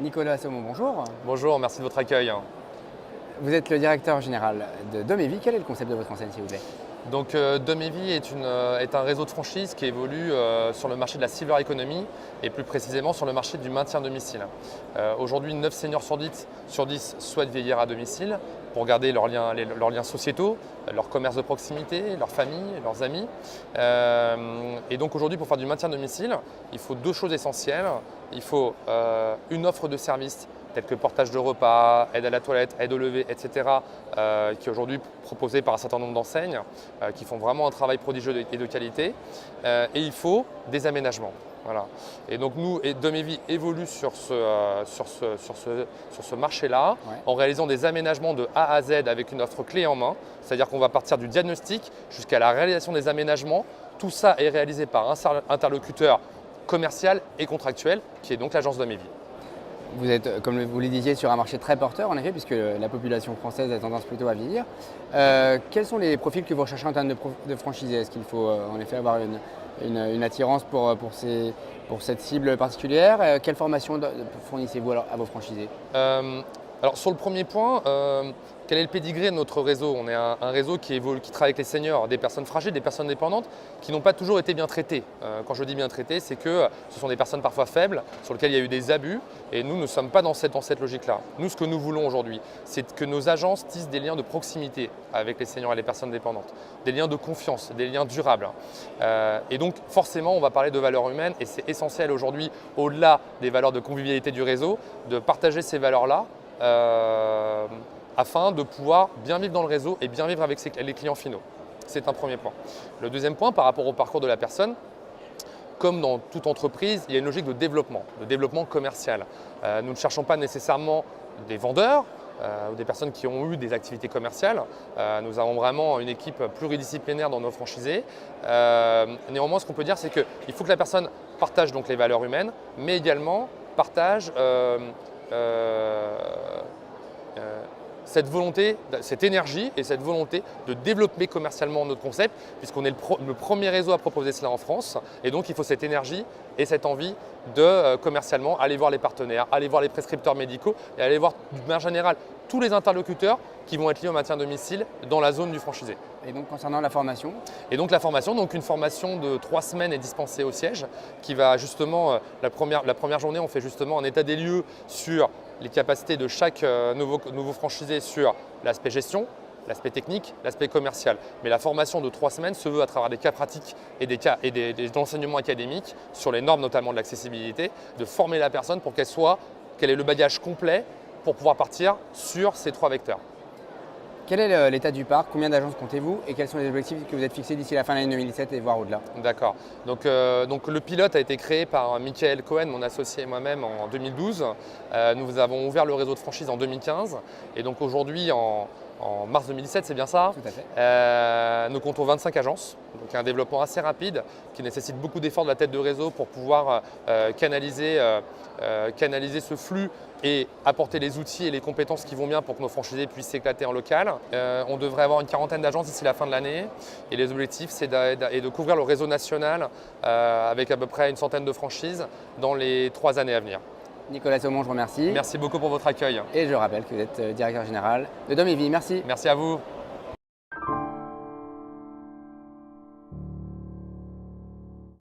Nicolas Saumon, bonjour. Bonjour, merci de votre accueil. Vous êtes le directeur général de Domevi. Quel est le concept de votre enseigne, s'il vous plaît? Donc Domevi est un réseau de franchise qui évolue sur le marché de la silver economy et plus précisément sur le marché du maintien à domicile. Aujourd'hui, 9 seniors sur 10 souhaitent vieillir à domicile pour garder leurs liens sociétaux, leur commerce de proximité, leur famille, leurs amis. Et donc aujourd'hui, pour faire du maintien à domicile, il faut deux choses essentielles. Il faut une offre de services tels que portage de repas, aide à la toilette, aide au lever, etc., qui est aujourd'hui proposée par un certain nombre d'enseignes qui font vraiment un travail prodigieux et de qualité. Et il faut des aménagements. Voilà. Et donc nous, Domevi évolue sur ce marché-là, en réalisant des aménagements de A à Z avec une offre clé en main. C'est-à-dire qu'on va partir du diagnostic jusqu'à la réalisation des aménagements. Tout ça est réalisé par un interlocuteur commercial et contractuel, qui est donc l'agence Domevi. Vous êtes, comme vous le disiez, sur un marché très porteur, en effet, puisque la population française a tendance plutôt à vieillir. Quels sont les profils que vous recherchez en termes de franchisés? Est-ce qu'il faut en effet avoir une attirance pour cette cible particulière? Quelle formation fournissez-vous à vos franchisés? Alors sur le premier point, quel est le pédigré de notre réseau? On est un réseau qui travaille avec les seniors, des personnes fragiles, des personnes dépendantes qui n'ont pas toujours été bien traitées. Quand je dis bien traitées, c'est que ce sont des personnes parfois faibles, sur lesquelles il y a eu des abus, et nous ne sommes pas dans cette logique-là. Nous, ce que nous voulons aujourd'hui, c'est que nos agences tissent des liens de proximité avec les seniors et les personnes dépendantes, des liens de confiance, des liens durables. Et donc forcément, on va parler de valeurs humaines, et c'est essentiel aujourd'hui, au-delà des valeurs de convivialité du réseau, de partager ces valeurs-là, afin de pouvoir bien vivre dans le réseau et bien vivre avec les clients finaux. C'est un premier point. Le deuxième point, par rapport au parcours de la personne, comme dans toute entreprise, il y a une logique de développement commercial. Nous ne cherchons pas nécessairement des vendeurs ou des personnes qui ont eu des activités commerciales. Nous avons vraiment une équipe pluridisciplinaire dans nos franchisés. Néanmoins, ce qu'on peut dire, c'est qu'il faut que la personne partage donc les valeurs humaines, mais également partage cette volonté, cette énergie et cette volonté de développer commercialement notre concept, puisqu'on est le premier réseau à proposer cela en France. Et donc, il faut cette énergie et cette envie de commercialement aller voir les partenaires, aller voir les prescripteurs médicaux et aller voir de manière générale tous les interlocuteurs qui vont être liés au maintien à domicile dans la zone du franchisé. Et donc concernant la formation? Et donc la formation, donc une formation de 3 semaines est dispensée au siège, qui va justement, la première journée, on fait justement un état des lieux sur les capacités de chaque nouveau franchisé sur l'aspect gestion, l'aspect technique, l'aspect commercial. Mais la formation de 3 semaines se veut à travers des cas pratiques et des enseignements académiques sur les normes notamment de l'accessibilité, de former la personne pour qu'elle ait le bagage complet pour pouvoir partir sur ces 3 vecteurs. Quel est l'état du parc? Combien d'agences comptez-vous? Et quels sont les objectifs que vous êtes fixés d'ici la fin de l'année 2017 et voire au-delà? D'accord. Donc le pilote a été créé par Michael Cohen, mon associé et moi-même, en 2012. Nous avons ouvert le réseau de franchise en 2015. Et donc aujourd'hui, en mars 2017, c'est bien ça? Tout à fait. Nous comptons 25 agences, donc un développement assez rapide qui nécessite beaucoup d'efforts de la tête de réseau pour pouvoir canaliser ce flux et apporter les outils et les compétences qui vont bien pour que nos franchisés puissent s'éclater en local. On devrait avoir une quarantaine d'agences d'ici la fin de l'année et les objectifs, c'est de couvrir le réseau national avec à peu près une centaine de franchises dans les 3 années à venir. Nicolas Saumon, je vous remercie. Merci beaucoup pour votre accueil. Et je rappelle que vous êtes directeur général de Domevi. Merci. Merci à vous.